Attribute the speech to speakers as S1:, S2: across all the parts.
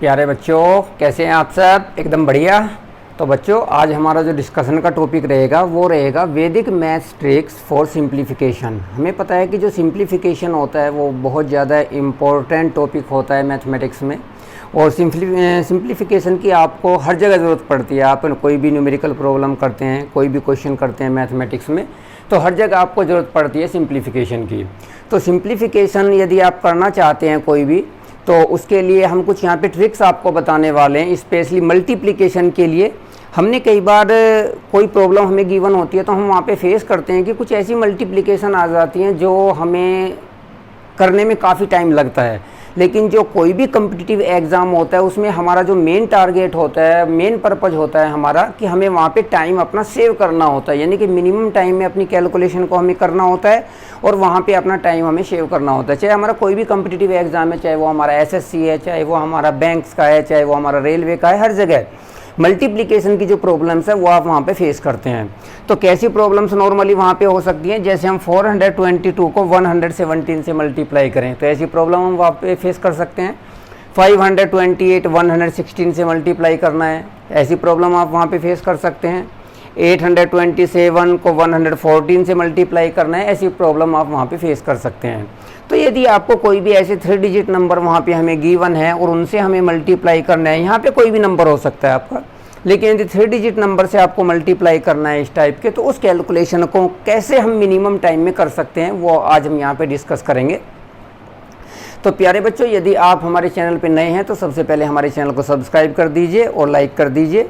S1: प्यारे बच्चों, कैसे हैं आप सब? एकदम बढ़िया। तो बच्चों, आज हमारा जो डिस्कशन का टॉपिक रहेगा वो रहेगा वैदिक मैथ्स ट्रिक्स फॉर सिंप्लीफिकेशन। हमें पता है कि जो सिंप्लीफिकेशन होता है वो बहुत ज़्यादा इम्पोर्टेंट टॉपिक होता है मैथमेटिक्स में, और सिंप्लीफिकेशन की आपको हर जगह ज़रूरत पड़ती है। आप कोई भी न्यूमेरिकल प्रॉब्लम करते हैं, कोई भी क्वेश्चन करते हैं मैथमेटिक्स में, तो हर जगह आपको ज़रूरत पड़ती है सिंप्लीफिकेशन की। तो सिंप्लीफिकेशन यदि आप करना चाहते हैं कोई भी, तो उसके लिए हम कुछ यहाँ पे ट्रिक्स आपको बताने वाले हैं। स्पेशली मल्टीप्लिकेशन के लिए हमने कई बार कोई प्रॉब्लम हमें गिवन होती है तो हम वहाँ पे फेस करते हैं कि कुछ ऐसी मल्टीप्लिकेशन आ जाती हैं जो हमें करने में काफ़ी टाइम लगता है। लेकिन जो कोई भी कम्पिटिटिव एग्ज़ाम होता है उसमें हमारा जो मेन टारगेट होता है, मेन पर्पज़ होता है हमारा कि हमें वहाँ पे टाइम अपना सेव करना होता है, यानी कि मिनिमम टाइम में अपनी कैलकुलेशन को हमें करना होता है और वहाँ पे अपना टाइम हमें सेव करना होता है। चाहे हमारा कोई भी कम्पिटिटिव एग्ज़ाम है, चाहे वो हमारा एसएससी है, चाहे वो हमारा बैंक्स का है, चाहे वो हमारा रेलवे का है, हर जगह मल्टीप्लिकेशन की जो प्रॉब्लम्स है वो आप वहाँ पे फेस करते हैं। तो कैसी प्रॉब्लम्स नॉर्मली वहाँ पे हो सकती हैं? जैसे हम 422 को 117 से मल्टीप्लाई करें तो ऐसी प्रॉब्लम हम वहाँ पे फेस कर सकते हैं। 528 116 से मल्टीप्लाई करना है, ऐसी प्रॉब्लम आप वहाँ पे फेस कर सकते हैं। 827 को 114 से मल्टीप्लाई करना है, ऐसी प्रॉब्लम आप वहाँ पे फेस कर सकते हैं। तो यदि आपको कोई भी ऐसे 3 डिजिट नंबर वहाँ पे हमें गिवन है और उनसे हमें मल्टीप्लाई करना है, यहाँ पे कोई भी नंबर हो सकता है आपका, लेकिन यदि 3 डिजिट नंबर से आपको मल्टीप्लाई करना है इस टाइप के, तो उस कैलकुलेशन को कैसे हम मिनिमम टाइम में कर सकते हैं वो आज हम यहाँ पे डिस्कस करेंगे। तो प्यारे बच्चों, यदि आप हमारे चैनल पे नए हैं तो सबसे पहले हमारे चैनल को सब्सक्राइब कर दीजिए और लाइक कर दीजिए।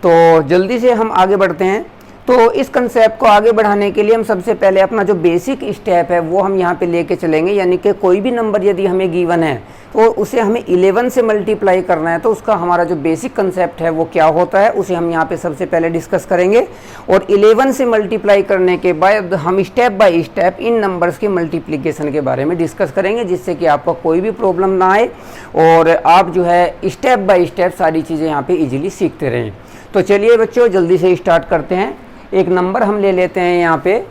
S1: तो जल्दी से हम आगे बढ़ते हैं। तो इस कंसेप्ट को आगे बढ़ाने के लिए हम सबसे पहले अपना जो बेसिक स्टेप है वो हम यहाँ पे लेके चलेंगे, यानी कि कोई भी नंबर यदि हमें गिवन है तो उसे हमें 11 से मल्टीप्लाई करना है, तो उसका हमारा जो बेसिक कंसेप्ट है वो क्या होता है उसे हम यहाँ पे सबसे पहले डिस्कस करेंगे। और 11 से मल्टीप्लाई करने के बाद हम step by step in numbers के मल्टीप्लिकेशन के बारे में डिस्कस करेंगे, जिससे कि आपको कोई भी प्रॉब्लम ना आए और आप जो है स्टेप बाय स्टेप सारी चीज़ें यहाँ पर ईजिली सीखते रहें। तो चलिए बच्चों, जल्दी से स्टार्ट करते हैं। एक नंबर हम ले लेते हैं यहाँ पे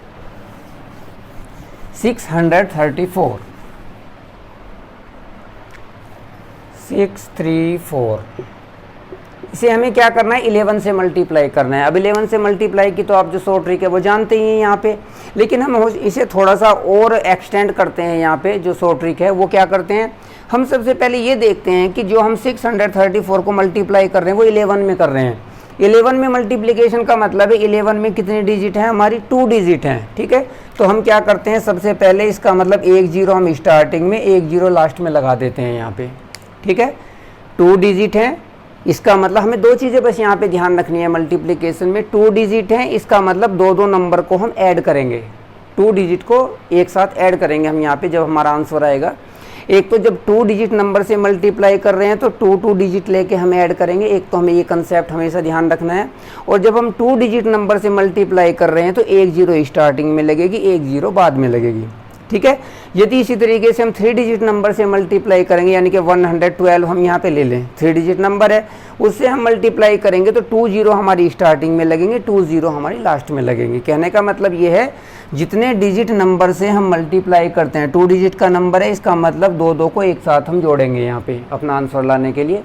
S1: 634। इसे हमें क्या करना है? 11 से मल्टीप्लाई करना है। अब 11 से मल्टीप्लाई की तो आप जो शॉर्ट ट्रिक है वो जानते ही हैं यहाँ पे, लेकिन हम इसे थोड़ा सा और एक्सटेंड करते हैं। यहाँ पे जो शॉर्ट ट्रिक है वो क्या करते हैं, हम सबसे पहले ये देखते हैं कि जो हम 634 को मल्टीप्लाई कर रहे हैं वो 11 में कर रहे हैं। 11 में मल्टीप्लिकेशन का मतलब है 11 में कितने डिजिट हैं? हमारी 2 डिजिट हैं, ठीक है। तो हम क्या करते हैं, सबसे पहले इसका मतलब 1 0 हम स्टार्टिंग में, 1 0 लास्ट में लगा देते हैं यहाँ पे, ठीक है। 2 डिजिट हैं, इसका मतलब हमें 2 चीज़ें बस यहाँ पे ध्यान रखनी है मल्टीप्लिकेशन में। 2 डिजिट हैं, इसका मतलब 2 नंबर को हम ऐड करेंगे, 2 डिजिट को एक साथ ऐड करेंगे हम यहाँ पे जब हमारा आंसर आएगा। एक तो जब 2 डिजिट नंबर से मल्टीप्लाई कर रहे हैं तो 2 डिजिट लेके हम ऐड करेंगे, एक तो हमें ये कंसेप्ट हमेशा ध्यान रखना है। और जब हम 2 डिजिट नंबर से मल्टीप्लाई कर रहे हैं तो 1 0 स्टार्टिंग में लगेगी, 1 0 बाद में लगेगी, ठीक है। यदि इसी तरीके से हम 3 डिजिट नंबर से मल्टीप्लाई करेंगे, यानी कि 112 हम यहाँ पे ले लें, 3 डिजिट नंबर है, उससे हम मल्टीप्लाई करेंगे तो 2 0 हमारी स्टार्टिंग में लगेंगे, 2 0 हमारी लास्ट में लगेंगे। कहने का मतलब ये है, जितने डिजिट नंबर से हम मल्टीप्लाई करते हैं, 2 डिजिट का नंबर है, इसका मतलब 2 को एक साथ हम जोड़ेंगे यहाँ पे अपना आंसर लाने के लिए,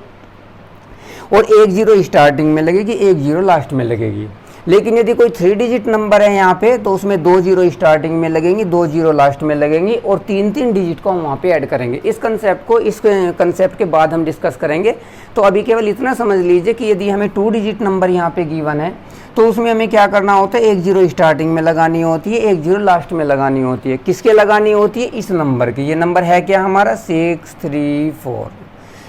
S1: और 1 0 स्टार्टिंग में लगेगी, 1 0 लास्ट में लगेगी। लेकिन यदि कोई 3 डिजिट नंबर है यहाँ पे तो उसमें 2 0 स्टार्टिंग में लगेंगी, 2 0 लास्ट में लगेंगी, और 3 डिजिट को हम वहाँ पे ऐड करेंगे। इस कंसेप्ट के बाद हम डिस्कस करेंगे। तो अभी केवल इतना समझ लीजिए कि यदि हमें 2 डिजिट नंबर यहाँ पे गिवन है तो उसमें हमें क्या करना होता है, 1 0 स्टार्टिंग में लगानी होती है, 1 0 लास्ट में लगानी होती है। किसके लगानी होती है? इस नंबर की। ये नंबर है क्या हमारा? 634।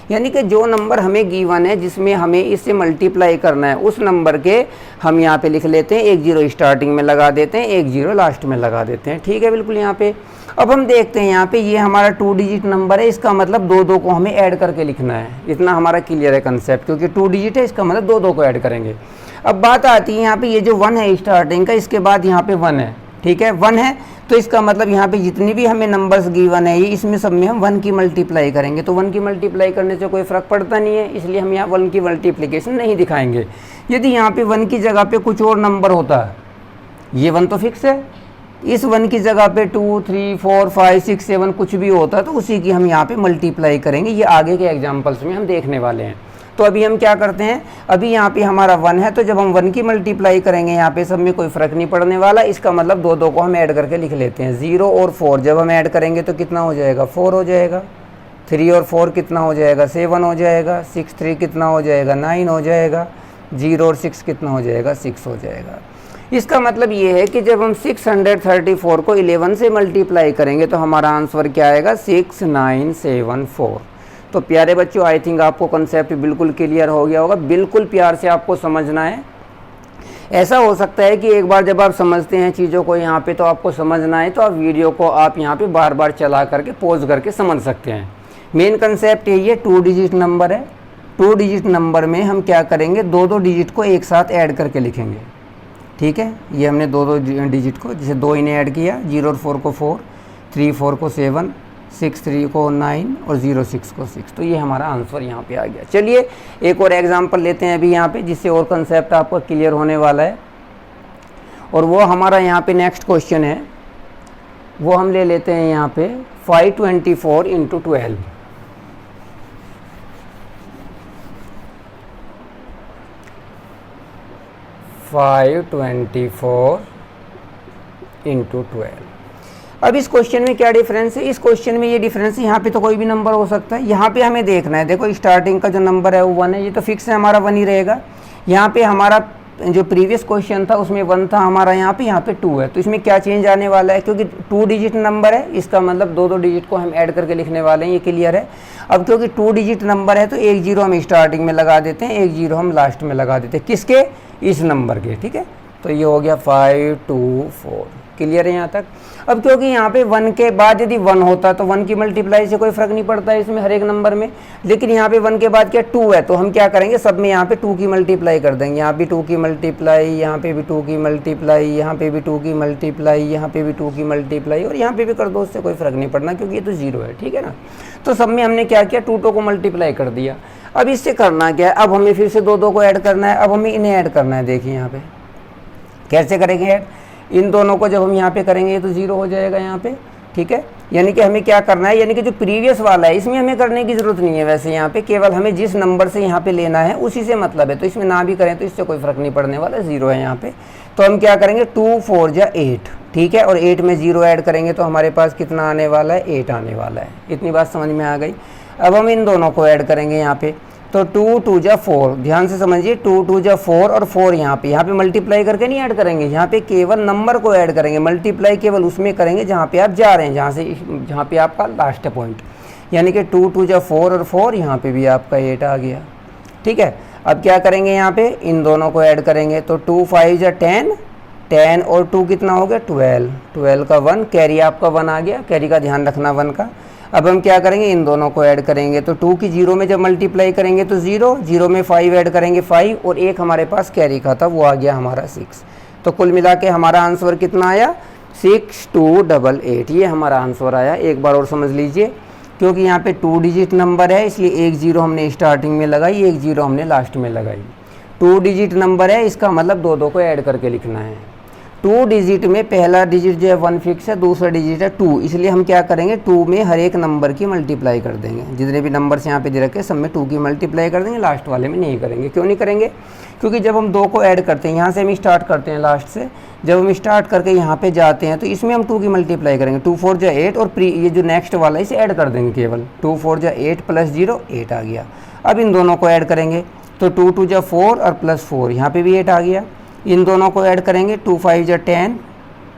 S1: यानी कि जो नंबर हमें गिवन है जिसमें हमें इससे मल्टीप्लाई करना है, उस नंबर के हम यहाँ पे लिख लेते हैं, 1 0 स्टार्टिंग में लगा देते हैं, 1 0 लास्ट में लगा देते हैं, ठीक है, बिल्कुल यहाँ पे। अब हम देखते हैं यहाँ पे ये हमारा 2 डिजिट नंबर है, इसका मतलब 2 को हमें ऐड करके लिखना है। इतना हमारा क्लियर है कंसेप्ट, क्योंकि 2 डिजिट है, इसका मतलब 2 को ऐड करेंगे। अब बात आती है यहाँ पे, ये जो 1 है स्टार्टिंग का, इसके बाद यहाँ पे 1 है, ठीक है, 1 है, तो इसका मतलब यहाँ पे जितनी भी हमें नंबर्स गिवन है ये इसमें सब में हम 1 की मल्टीप्लाई करेंगे। तो 1 की मल्टीप्लाई करने से कोई फ़र्क पड़ता नहीं है, इसलिए हम यहाँ 1 की मल्टीप्लिकेशन नहीं दिखाएंगे। यदि यहाँ पे 1 की जगह पे कुछ और नंबर होता है, ये 1 तो फिक्स है, इस 1 की जगह पे 2, 3, 4, 5, 6, 7 कुछ भी होता है तो उसी की हम यहाँ पे मल्टीप्लाई करेंगे। ये आगे के एग्जाम्पल्स में हम देखने वाले हैं। तो अभी हम क्या करते हैं, अभी यहाँ पे हमारा 1 है, तो जब हम 1 की मल्टीप्लाई करेंगे यहाँ पे सब में कोई फ़र्क नहीं पड़ने वाला। इसका मतलब दो दो को हम ऐड करके लिख लेते हैं। 0 और 4 जब हम ऐड करेंगे तो कितना हो जाएगा, 4 हो जाएगा। 3 और 4 कितना हो जाएगा, 7 हो जाएगा। 6, 3 कितना हो जाएगा, 9 हो जाएगा। 0 और 6 कितना हो जाएगा, 6 हो जाएगा। इसका मतलब ये है कि जब हम 634 को 11 से मल्टीप्लाई करेंगे तो हमारा आंसर क्या आएगा, 6974। तो प्यारे बच्चों, आई थिंक आपको कंसेप्ट बिल्कुल क्लियर हो गया होगा। बिल्कुल प्यार से आपको समझना है। ऐसा हो सकता है कि एक बार जब आप समझते हैं चीज़ों को यहाँ पे तो आपको समझना है, तो आप वीडियो को आप यहाँ पे बार बार चला करके पॉज करके समझ सकते हैं। मेन कंसेप्ट यही है, 2 डिजिट नंबर है। 2 डिजिट नंबर में हम क्या करेंगे, दो डिजिट को एक साथ ऐड करके लिखेंगे। ठीक है, ये हमने दो डिजिट को, जैसे 2 इन्हें ऐड किया, 0 और 4 को 4, 3 4 को 7, 6 3 को 9 और 0 6 को 6। तो ये हमारा आंसर यहाँ पे आ गया। चलिए एक और एग्जांपल लेते हैं अभी यहाँ पे, जिससे और कंसेप्ट आपको क्लियर होने वाला है। और वो हमारा यहाँ पे नेक्स्ट क्वेश्चन है, वो हम ले लेते हैं यहाँ पे 524 × 12। 524 × 12। अब इस क्वेश्चन में क्या डिफरेंस है, इस क्वेश्चन में ये डिफरेंस है, यहाँ पे तो कोई भी नंबर हो सकता है। यहाँ पे हमें देखना है, देखो स्टार्टिंग का जो नंबर है वो 1 है, ये तो फिक्स है, हमारा 1 ही रहेगा। यहाँ पे हमारा जो प्रीवियस क्वेश्चन था उसमें 1 था हमारा, यहाँ पे 2 है। तो इसमें क्या चेंज आने वाला है, क्योंकि 2 डिजिट नंबर है, इसका मतलब दो डिजिट को हम ऐड करके लिखने वाले हैं, ये क्लियर है। अब क्योंकि 2 डिजिट नंबर है तो 1 0 हम स्टार्टिंग में लगा देते हैं, 1 0 हम लास्ट में लगा देते हैं, किसके, इस नंबर के। ठीक है, तो ये हो गया 524। क्लियर है यहाँ तक। अब क्योंकि यहाँ पे 1 के बाद यदि 1 होता तो 1 की मल्टीप्लाई से कोई फ़र्क नहीं पड़ता है इसमें हर एक नंबर में, लेकिन यहाँ पे 1 के बाद क्या 2 है, तो हम क्या करेंगे, सब में यहाँ पे 2 की मल्टीप्लाई कर देंगे। यहाँ भी 2 की मल्टीप्लाई, यहाँ पे भी 2 की मल्टीप्लाई, यहाँ पे भी 2 की मल्टीप्लाई, यहाँ पे भी 2 की मल्टीप्लाई, और यहाँ पे भी कर दो, उससे कोई फ़र्क नहीं पड़ना क्योंकि ये तो 0 है। ठीक है ना। तो सब में हमने क्या किया, 2 को मल्टीप्लाई कर दिया। अब इससे करना क्या है, अब हमें फिर से दो को ऐड करना है। अब हमें इन्हें ऐड करना है। देखिए यहाँ पे कैसे करेंगे ऐड, इन दोनों को जब हम यहाँ पे करेंगे तो 0 हो जाएगा यहाँ पे। ठीक है, यानी कि हमें क्या करना है, यानी कि जो प्रीवियस वाला है इसमें हमें करने की ज़रूरत नहीं है। वैसे यहाँ पे केवल हमें जिस नंबर से यहाँ पे लेना है उसी से मतलब है, तो इसमें ना भी करें तो इससे कोई फ़र्क नहीं पड़ने वाला, 0 है यहाँ पे। तो हम क्या करेंगे, 2 4 जा 8। ठीक है, और 8 में 0 ऐड करेंगे तो हमारे पास कितना आने वाला है, 8 आने वाला है। इतनी बात समझ में आ गई। अब हम इन दोनों को ऐड करेंगे यहाँ पे, तो 2 2 जा 4, ध्यान से समझिए, 2 2 जा 4 और 4 यहाँ पे मल्टीप्लाई करके नहीं ऐड करेंगे, यहाँ पे केवल नंबर को ऐड करेंगे। मल्टीप्लाई केवल उसमें करेंगे जहाँ पे आप जा रहे हैं, जहाँ पे आपका लास्ट पॉइंट, यानी कि 2 2 जा 4 और 4, यहाँ पे भी आपका 8 आ गया। ठीक है, अब क्या करेंगे, यहाँ पे इन दोनों को ऐड करेंगे, तो 2 5 जा 10, 10 और 2 कितना हो गया, 12, 12 का 1, कैरी आपका 1 आ गया, कैरी का ध्यान रखना 1 का। अब हम क्या करेंगे, इन दोनों को ऐड करेंगे, तो 2 की 0 में जब मल्टीप्लाई करेंगे तो 0, 0 में 5 ऐड करेंगे 5, और एक हमारे पास कैरी का था वो आ गया हमारा 6। तो कुल मिला के हमारा आंसर कितना आया, 6288। ये हमारा आंसर आया। एक बार और समझ लीजिए, क्योंकि यहाँ पे 2 डिजिट नंबर है इसलिए 1 0 हमने स्टार्टिंग में लगाई, 1 0 हमने लास्ट में लगाई। 2 डिजिट नंबर है, इसका मतलब दो को ऐड करके लिखना है। 2 डिजिट में पहला डिजिट जो है 1 फिक्स है, दूसरा डिजिट है 2, इसलिए हम क्या करेंगे, 2 में हर एक नंबर की मल्टीप्लाई कर देंगे। जितने भी नंबर्स यहाँ पे दे रखे सब में 2 की मल्टीप्लाई कर देंगे, लास्ट वाले में नहीं करेंगे। क्यों नहीं करेंगे, क्योंकि जब हम 2 को ऐड करते हैं, यहाँ से हम स्टार्ट करते हैं लास्ट से, जब हम स्टार्ट करके यहाँ पे जाते हैं तो इसमें हम 2 की मल्टीप्लाई करेंगे। 2 4 जा 8, और ये जो नेक्स्ट वाला है इसे ऐड कर देंगे केवल। 2 4 जा 8 प्लस 0 8 आ गया। अब इन दोनों को ऐड करेंगे, तो 2 2 जा 4 और प्लस 4, यहाँ पे भी 8 आ गया। इन दोनों को ऐड करेंगे, 2 5 जा 10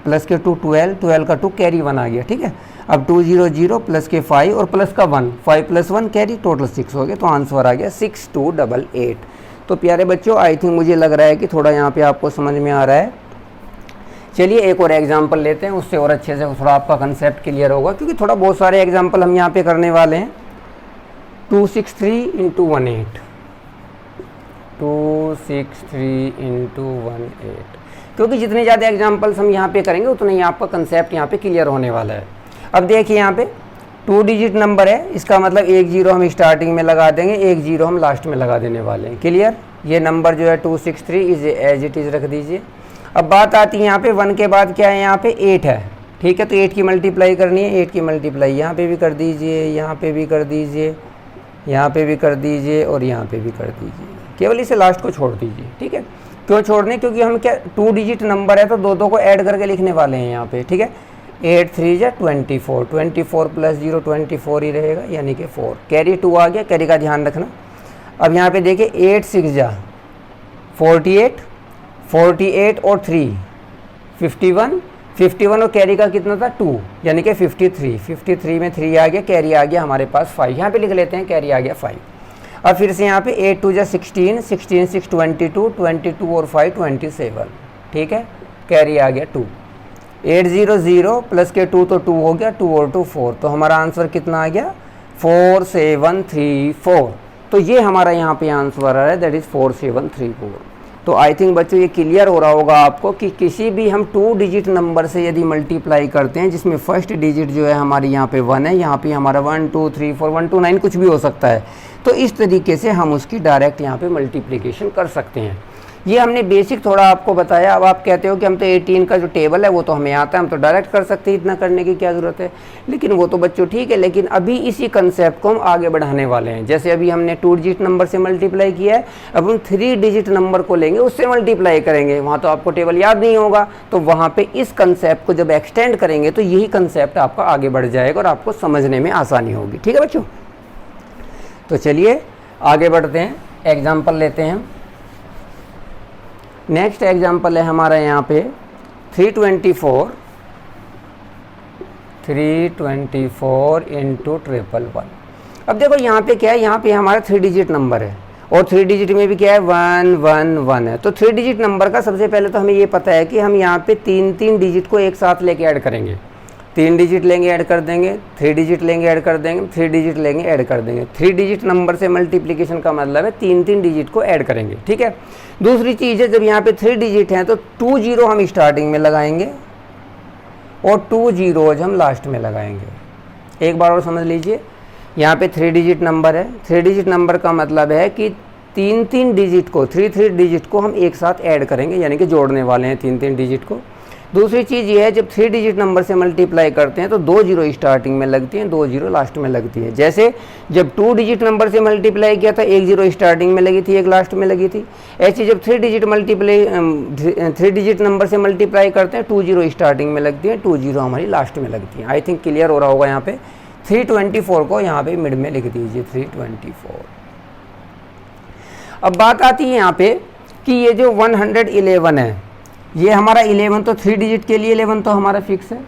S1: प्लस के 2 12, 12 का 2 कैरी 1 आ गया। ठीक है, अब 2 0 0 प्लस के 5 और प्लस का 1, 5 + 1 कैरी, टोटल 6 हो गया। तो आंसर आ गया 6288। तो प्यारे बच्चों, आई थिंक मुझे लग रहा है कि थोड़ा यहाँ पे आपको समझ में आ रहा है। चलिए एक और एग्जाम्पल लेते हैं, उससे और अच्छे से थोड़ा आपका कंसेप्ट क्लियर होगा, क्योंकि थोड़ा बहुत सारे एग्जाम्पल हम यहाँ पे करने वाले हैं। 263 × 18, 263 × 18, क्योंकि जितने ज़्यादा एग्जाम्पल्स हम यहाँ पे करेंगे उतना ही आपका कंसेप्ट यहाँ पे क्लियर होने वाला है। अब देखिए यहाँ पे 2 डिजिट नंबर है, इसका मतलब 1 0 हम स्टार्टिंग में लगा देंगे, 1 0 हम लास्ट में लगा देने वाले हैं। क्लियर, ये नंबर जो है 263 इज एज इट इज़ रख दीजिए। अब बात आती है यहाँ पे 1 के बाद क्या है, यहाँ पे 8 है, ठीक है। तो 8 की मल्टीप्लाई करनी है, 8 की मल्टीप्लाई यहाँ पे भी कर दीजिए, यहाँ पे भी कर दीजिए, यहाँ पे भी कर दीजिए और यहाँ पे भी कर दीजिए, केवल इसे लास्ट को छोड़ दीजिए, ठीक है। क्यों छोड़ने, क्योंकि हम क्या 2 डिजिट नंबर है तो दो को ऐड करके लिखने वाले हैं यहाँ पे, ठीक है। 8 3 जा 24, 24 प्लस 0 24 ही रहेगा, यानी कि 4। कैरी 2 आ गया, कैरी का ध्यान रखना। अब यहाँ पे देखिए 8 6 जा 48, 48 और 3 51, 51 और कैरी का कितना था 2, यानी कि 53, 53 में 3 आ गया, कैरी आ गया हमारे पास 5, यहाँ पे लिख लेते हैं कैरी आ गया 5। अब फिर से यहाँ पे 8 2 जा 16, 16 6 22, 22 और 5 27, ठीक है, कैरी आ गया 2। 8 0 0 प्लस के 2 तो 2 हो गया, 2 और 2 4, तो हमारा आंसर कितना आ गया 4 7 3 4। तो ये हमारा यहाँ पे आंसर आ रहा है, दैट इज़ 4 7 3 4। तो आई थिंक बच्चों ये क्लियर हो रहा होगा आपको कि किसी भी हम 2 डिजिट नंबर से यदि मल्टीप्लाई करते हैं जिसमें फर्स्ट डिजिट जो है हमारी यहाँ पे 1 है, यहाँ पे हमारा 1 2 3 4 1 2 9 कुछ भी हो सकता है, तो इस तरीके से हम उसकी डायरेक्ट यहाँ पे मल्टीप्लिकेशन कर सकते हैं। ये हमने बेसिक थोड़ा आपको बताया। अब आप कहते हो कि हम तो 18 का जो टेबल है वो तो हमें आता है, हम तो डायरेक्ट कर सकते हैं, इतना करने की क्या ज़रूरत है। लेकिन वो तो बच्चों ठीक है, लेकिन अभी इसी कंसेप्ट को हम आगे बढ़ाने वाले हैं। जैसे अभी हमने 2 डिजिट नंबर से मल्टीप्लाई किया है, अब हम 3 डिजिट नंबर को लेंगे, उससे मल्टीप्लाई करेंगे। वहाँ तो आपको टेबल याद नहीं होगा, तो वहाँ पर इस कंसेप्ट को जब एक्सटेंड करेंगे तो यही कंसेप्ट आपका आगे बढ़ जाएगा और आपको समझने में आसानी होगी, ठीक है बच्चों। तो चलिए आगे बढ़ते हैं, एग्जाम्पल लेते हैं। नेक्स्ट एग्जाम्पल है हमारा यहाँ पे 324 इंटू 111। अब देखो यहाँ पे क्या है, यहाँ पे हमारा 3 डिजिट नंबर है और 3 डिजिट में भी क्या है 1 1 1 है। तो 3 डिजिट नंबर का सबसे पहले तो हमें ये पता है कि हम यहाँ पे 3 डिजिट को एक साथ लेके ऐड करेंगे। 3 डिजिट लेंगे ऐड कर देंगे, 3 डिजिट लेंगे ऐड कर देंगे, 3 डिजिट लेंगे ऐड कर देंगे। 3 डिजिट नंबर से मल्टीप्लिकेशन का मतलब है 3 डिजिट को ऐड करेंगे, ठीक है। दूसरी चीज़ है, जब यहाँ पे 3 डिजिट हैं तो 2 0 हम स्टार्टिंग में लगाएंगे और 2 zeros हम लास्ट में लगाएंगे। एक बार और समझ लीजिए, यहाँ पे 3 डिजिट नंबर है। 3 डिजिट नंबर का मतलब है कि 3 डिजिट को 3 डिजिट को हम एक साथ ऐड करेंगे, यानी कि जोड़ने वाले हैं 3 डिजिट को। दूसरी चीज़ ये है, जब 3 डिजिट नंबर से मल्टीप्लाई करते हैं तो 2 0 स्टार्टिंग में लगती हैं, 2 0 लास्ट में लगती है। जैसे जब 2 डिजिट नंबर से मल्टीप्लाई किया था 1 0 स्टार्टिंग में लगी थी, 1 लास्ट में लगी थी। ऐसे जब 3 डिजिट नंबर से मल्टीप्लाई करते हैं 2 0 स्टार्टिंग में लगती है, 2 0 हमारी लास्ट में लगती है। आई थिंक क्लियर हो रहा होगा। यहाँ पे 324 को यहाँ पे मिड में लिख दीजिए 324। अब बात आती है यहाँ पे कि ये जो 111 है, ये हमारा 11 तो 3 डिजिट के लिए 11 तो हमारा फिक्स है।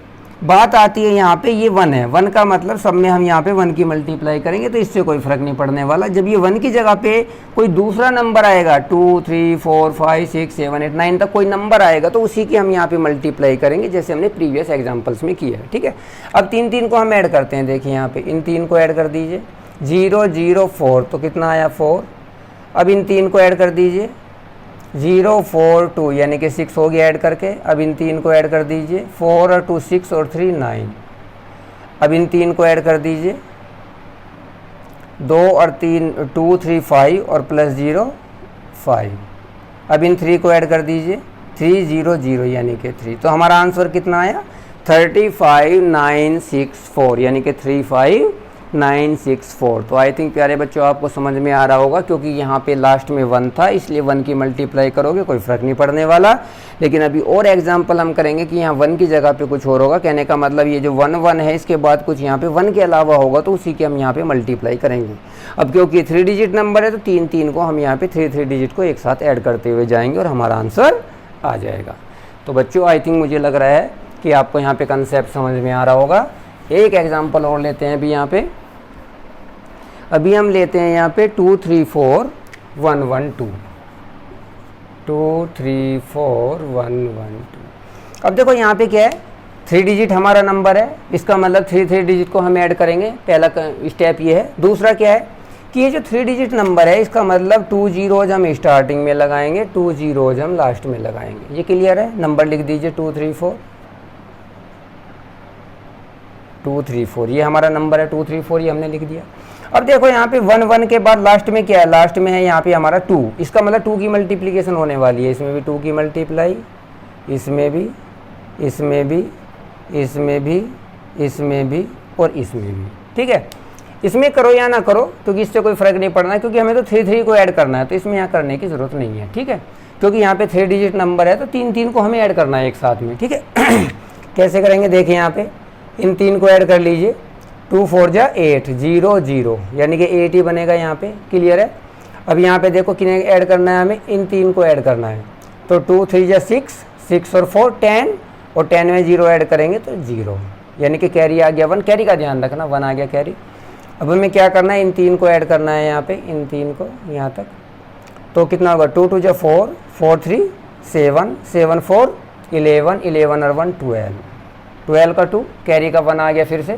S1: बात आती है यहाँ पे ये 1 है, 1 का मतलब सब में हम यहाँ पे 1 की मल्टीप्लाई करेंगे तो इससे कोई फ़र्क नहीं पड़ने वाला। जब ये 1 की जगह पे कोई दूसरा नंबर आएगा 2 3 4 5 6 7 8 9 तक कोई नंबर आएगा तो उसी की हम यहाँ पे मल्टीप्लाई करेंगे, जैसे हमने प्रीवियस एग्जाम्पल्स में किया है, ठीक है। अब 3 को हम ऐड करते हैं। देखिए यहाँ पे इन 3 को ऐड कर दीजिए, 0 0 4 तो कितना आया 4। अब इन 3 को ऐड कर दीजिए, 0 4 2 यानी कि 6 हो गया ऐड करके। अब इन 3 को ऐड कर दीजिए, 4 और 2 6 और 3 9। अब इन 3 को ऐड कर दीजिए, 2 और 3 2 3 5 और प्लस 0 5। अब इन 3 को ऐड कर दीजिए, 3 0 0 यानी कि 3। तो हमारा आंसर कितना आया 35964 यानी कि 35964। तो आई थिंक प्यारे बच्चों आपको समझ में आ रहा होगा, क्योंकि यहाँ पे लास्ट में 1 था इसलिए 1 की मल्टीप्लाई करोगे कोई फ़र्क नहीं पड़ने वाला। लेकिन अभी और एग्जांपल हम करेंगे कि यहाँ 1 की जगह पे कुछ और होगा। कहने का मतलब ये जो 1 1 है इसके बाद कुछ यहाँ पे 1 के अलावा होगा तो उसी के हम यहाँ पे मल्टीप्लाई करेंगे। अब क्योंकि 3 डिजिट नंबर है तो 3 को हम यहाँ पे 3 डिजिट को एक साथ ऐड करते हुए जाएंगे और हमारा आंसर आ जाएगा। तो बच्चों आई थिंक मुझे लग रहा है कि आपको यहाँ पे कंसेप्ट समझ में आ रहा होगा। एक एग्जांपल और लेते हैं अभी हम लेते हैं यहाँ पे 2 3 4 1 1 2 2 3 4 1 1 2। अब देखो यहाँ पे क्या है, 3 डिजिट हमारा नंबर है, इसका मतलब 3 डिजिट को हम ऐड करेंगे। पहला स्टेप ये है। दूसरा क्या है कि ये जो 3 डिजिट नंबर है इसका मतलब 2 zeros हम स्टार्टिंग में लगाएंगे, 2 zeros हम लास्ट में लगाएंगे। ये क्लियर है। नंबर लिख दीजिए 2 3 4 2 3 4। ये हमारा नंबर है 2 3 4, ये हमने लिख दिया। अब देखो यहाँ पे 1 1 के बाद लास्ट में क्या है, लास्ट में है यहाँ पे हमारा 2। इसका मतलब 2 की मल्टीप्लिकेशन होने वाली है, इसमें भी 2 की मल्टीप्लाई इसमें भी, इसमें भी, इसमें भी, इसमें भी और इसमें भी। ठीक है, इसमें करो या ना करो क्योंकि इससे कोई फ़र्क नहीं पड़ना है, क्योंकि हमें तो 3 को ऐड करना है, तो इसमें यहाँ करने की ज़रूरत नहीं है। ठीक है, क्योंकि यहाँ पे 3 डिजिट नंबर है तो 3 को हमें ऐड करना है एक साथ में। ठीक है कैसे करेंगे, देखिए यहाँ पे इन 3 को ऐड कर लीजिए। 2 4 जा 8, 0 0, यानी कि 8 ही बनेगा यहाँ पे। क्लियर है। अब यहाँ पे देखो किन्हें ऐड करना है, हमें इन 3 को ऐड करना है। तो 2 3 जा 6, 6 और 4 10, और 10 में 0 ऐड करेंगे तो 0, यानी कि कैरी आ गया 1। कैरी का ध्यान रखना, 1 आ गया कैरी। अब हमें क्या करना है, इन 3 को ऐड करना है यहाँ पे, इन 3 को यहाँ तक। तो कितना होगा, 2 2 जा 4, 4 3 7, 7 4 11, 11 और 1 12, 12 का 2, कैरी का 1 आ गया फिर से।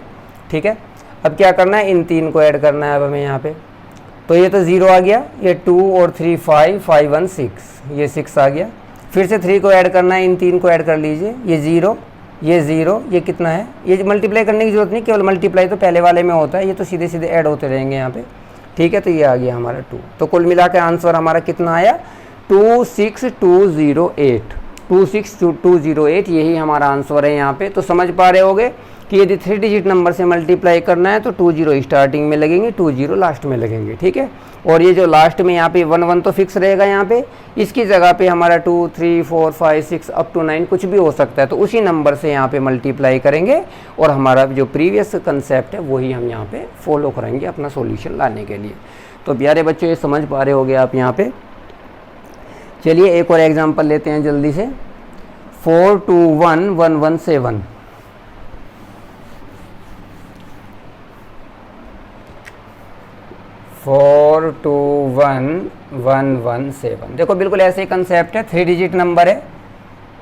S1: ठीक है, अब क्या करना है, इन 3 को ऐड करना है अब हमें यहाँ पे। तो ये तो 0 आ गया, ये 2 और 3 5, 5 1 6, ये 6 आ गया। फिर से 3 को ऐड करना है, इन 3 को ऐड कर लीजिए। ये 0, ये 0, ये कितना है, ये मल्टीप्लाई करने की जरूरत नहीं, केवल मल्टीप्लाई तो पहले वाले में होता है, ये तो सीधे सीधे ऐड होते रहेंगे यहाँ पे। ठीक है, तो ये आ गया हमारा 2। तो कुल मिला के आंसर हमारा कितना आया, 26208, 26208, यही हमारा आंसर है यहाँ पे। तो समझ पा रहे होगे कि यदि 3 डिजिट नंबर से मल्टीप्लाई करना है तो 20 स्टार्टिंग में लगेंगे, 20 लास्ट में लगेंगे। ठीक है, और ये जो लास्ट में यहाँ पे 1 1 तो फिक्स रहेगा यहाँ पे, इसकी जगह पे हमारा 2 3 4 5 6 अप टू 9 कुछ भी हो सकता है, तो उसी नंबर से यहाँ पे मल्टीप्लाई करेंगे और हमारा जो प्रीवियस कंसेप्ट है वही हम यहाँ पे फॉलो करेंगे अपना सॉल्यूशन लाने के लिए। तो प्यारे बच्चों, ये समझ पा रहे होगे आप यहाँ पे। चलिए एक और एग्जाम्पल लेते हैं जल्दी से। 4 2 1 1 1 7, 4 2 1 1 1 7। देखो बिल्कुल ऐसे ही कंसेप्ट है, 3 डिजिट नंबर है,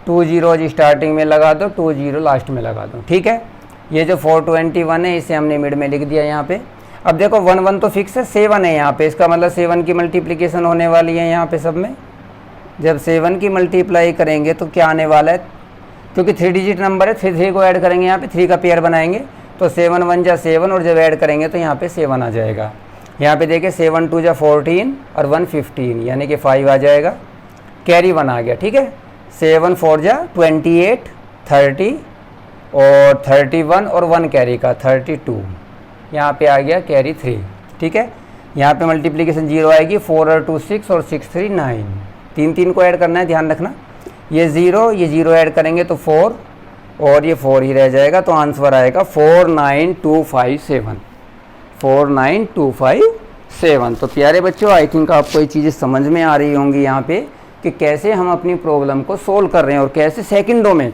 S1: 2 0 स्टार्टिंग में लगा दो, 2 0 लास्ट में लगा दो। ठीक है, ये जो 421 है इसे हमने मिड में लिख दिया यहाँ पे। अब देखो 1 1 तो फिक्स है, 7 है यहाँ पे, इसका मतलब 7 की मल्टीप्लिकेशन होने वाली है यहाँ पे सब में। जब 7 की मल्टीप्लाई करेंगे तो क्या आने वाला है, क्योंकि 3 डिजिट नंबर है, 3 को ऐड करेंगे यहाँ पे, 3 का पेयर बनाएंगे तो 7 1 जा 7, और जब ऐड करेंगे तो यहाँ पे 7 आ जाएगा। यहाँ पे देखिए 7 2 जा 14 और 1 15, यानी कि 5 आ जाएगा, कैरी 1 आ गया। ठीक है, 7 4 जा 28, 30 और 31 और 1 कैरी का 32, यहाँ पे आ गया कैरी 3। ठीक है, यहाँ पे मल्टीप्लिकेशन 0 आएगी, 4 और 2 6 और 6 3 9, 3 को ऐड करना है, ध्यान रखना। ये 0 ऐड करेंगे तो 4 और ये 4 ही रह जाएगा, तो आंसर आएगा 49257, 49257। तो प्यारे बच्चों, आई थिंक आपको ये चीज़ें समझ में आ रही होंगी यहाँ पे कि कैसे हम अपनी प्रॉब्लम को सोल्व कर रहे हैं और कैसे सेकंडों में।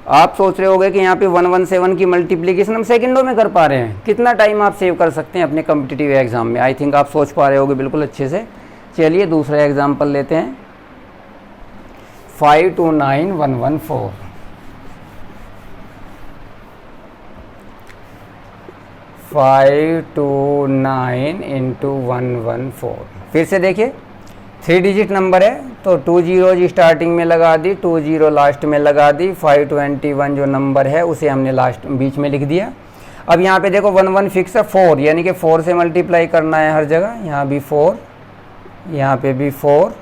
S1: आप सोच रहे होंगे कि यहाँ पे 117 की मल्टीप्लिकेशन हम सेकंडों में कर पा रहे हैं, कितना टाइम आप सेव कर सकते हैं अपने कॉम्पिटिटिव एग्जाम में। आई थिंक आप सोच पा रहे होंगे बिल्कुल अच्छे से। चलिए दूसरा एग्जाम्पल लेते हैं, 529114। 529 इंटू 114। फिर से देखिए 3 डिजिट नंबर है तो 2 0 स्टार्टिंग में लगा दी, 2 0 लास्ट में लगा दी, 521 जो नंबर है उसे हमने लास्ट बीच में लिख दिया। अब यहाँ पे देखो 1 1 फिक्स है, 4 यानी कि 4 से मल्टीप्लाई करना है हर जगह, यहाँ भी 4, यहाँ पे भी 4,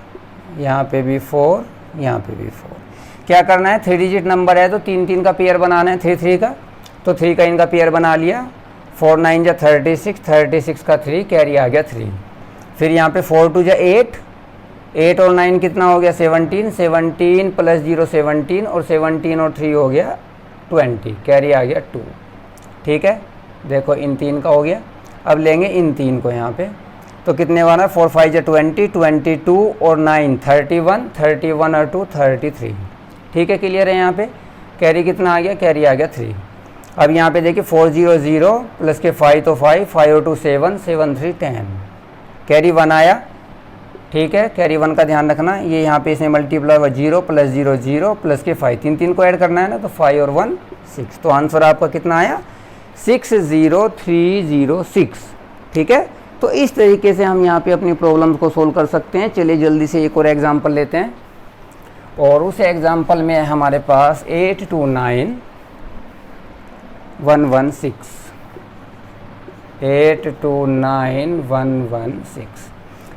S1: यहाँ पे भी 4, यहाँ पे भी 4। क्या करना है, 3 डिजिट नंबर है तो 3 3 का पेयर बनाना है, 3 3 का, तो 3 का इनका पेयर बना लिया। 4 9 जा 36, 36 का 3, कैरी आ गया 3। फिर यहाँ पे 4 2 जा 8, 8 और 9 कितना हो गया 17, 17 प्लस 0 17, और 17 और 3 हो गया 20, कैरी आ गया 2। ठीक है, देखो इन 3 का हो गया। अब लेंगे इन 3 को यहाँ पे, तो कितने वाला, 4 5 जा 20, 22 और 9 31, 31 और 2 33। ठीक है, क्लियर है। यहाँ पे कैरी कितना आ गया, कैरी आ गया 3। अब यहाँ पे देखिए 4 0 0 प्लस के 5 तो 5, 5 और 2 7, 7 3 10, कैरी 1 आया। ठीक है, कैरी 1 का ध्यान रखना, ये यहाँ पे इसमें मल्टीप्लाई हुआ 0 प्लस 0 0 प्लस के 5, 3 3 को ऐड करना है ना, तो 5 और 1 6, तो आंसर आपका कितना आया 60306। ठीक है, तो इस तरीके से हम यहाँ पे अपनी प्रॉब्लम्स को सोल्व कर सकते हैं। चलिए जल्दी से एक और एग्जाम्पल लेते हैं, और उस एग्जाम्पल में हमारे पास 829116।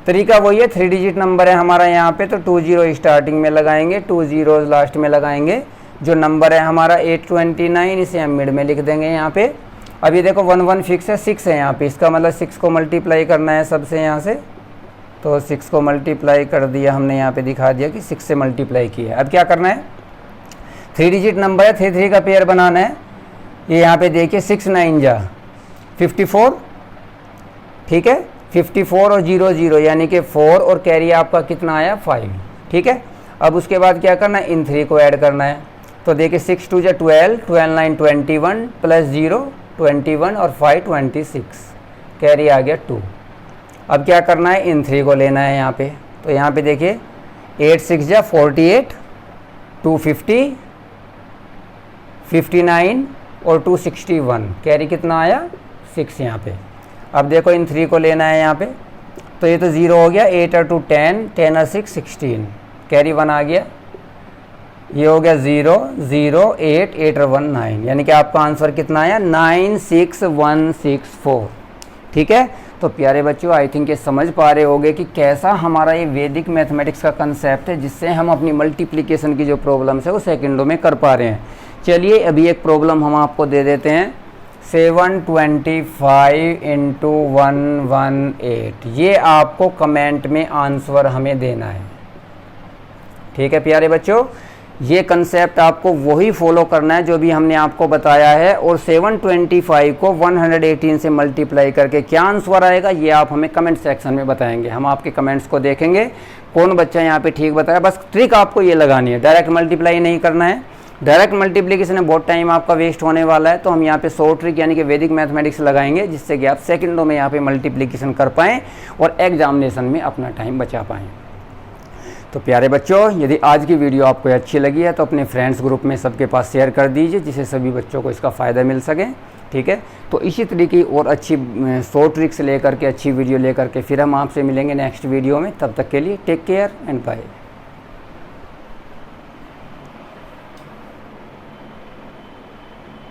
S1: तरीका वही है, 3 डिजिट नंबर है हमारा यहाँ पे, तो 20 स्टार्टिंग में लगाएंगे, 20 लास्ट में लगाएंगे। जो नंबर है हमारा 829, इसे हम मिड में लिख देंगे यहाँ पे। अभी देखो 11 फिक्स है, 6 है यहाँ पे, इसका मतलब 6 को मल्टीप्लाई करना है सबसे यहाँ से, तो 6 को मल्टीप्लाई कर दिया हमने, यहाँ पे दिखा दिया कि 6 से मल्टीप्लाई किया है। अब क्या करना है, 3 डिजिट नंबर है, 3 3 का पेयर बनाना है। ये यहाँ पे देखिए 6 9 जा 54, ठीक है, 54 और 0 0 यानी कि 4 और कैरी आपका कितना आया 5, ठीक है। अब उसके बाद क्या करना है, इन 3 को ऐड करना है। तो देखिए 6 2 जा 12, 12 9 21 प्लस 0 21 और 5 26, कैरी आ गया 2। अब क्या करना है, इन 3 को लेना है यहाँ पे। तो यहाँ पे देखिए 8 6 जा 48, 250, 59 और 261, कैरी कितना आया 6 यहाँ पे। अब देखो इन 3 को लेना है यहाँ पे, तो ये तो 0 हो गया, 8 और 2 10, 10 और 6 16, कैरी 1 आ गया। ये हो गया 0 0 8 8 और 1 9, यानी कि आपका आंसर कितना आया 96164, ठीक है। तो प्यारे बच्चों, आई थिंक ये समझ पा रहे होंगे कि कैसा हमारा ये वैदिक मैथमेटिक्स का कंसेप्ट है, जिससे हम अपनी मल्टीप्लिकेशन की जो प्रॉब्लम्स है वो सेकंडों में कर पा रहे हैं। चलिए अभी एक प्रॉब्लम हम आपको दे देते हैं, 725 इंटू 118, ये आपको कमेंट में आंसर हमें देना है, ठीक है प्यारे बच्चों। ये कंसेप्ट आपको वही फॉलो करना है जो भी हमने आपको बताया है, और 725 को 118 से मल्टीप्लाई करके क्या आंसर आएगा ये आप हमें कमेंट सेक्शन में बताएंगे। हम आपके कमेंट्स को देखेंगे कौन बच्चा यहाँ पे ठीक बताया। बस ट्रिक आपको ये लगानी है, डायरेक्ट मल्टीप्लाई नहीं करना है। डायरेक्ट मल्टीप्लिकेशन में बहुत टाइम आपका वेस्ट होने वाला है, तो हम यहाँ पे शॉर्ट ट्रिक यानी कि वैदिक मैथमेटिक्स लगाएंगे, जिससे कि आप सेकंडों में यहाँ पे मल्टीप्लिकेशन कर पाएँ और एग्जामिनेशन में अपना टाइम बचा पाएँ। तो प्यारे बच्चों, यदि आज की वीडियो आपको अच्छी लगी है तो अपने फ्रेंड्स ग्रुप में सबके पास शेयर कर दीजिए, जिससे सभी बच्चों को इसका फ़ायदा मिल सके, ठीक है। तो इसी तरीके और अच्छी शॉर्ट ट्रिक्स लेकर के, अच्छी वीडियो लेकर के फिर हम आपसे मिलेंगे नेक्स्ट वीडियो में। तब तक के लिए टेक केयर एंड बाय।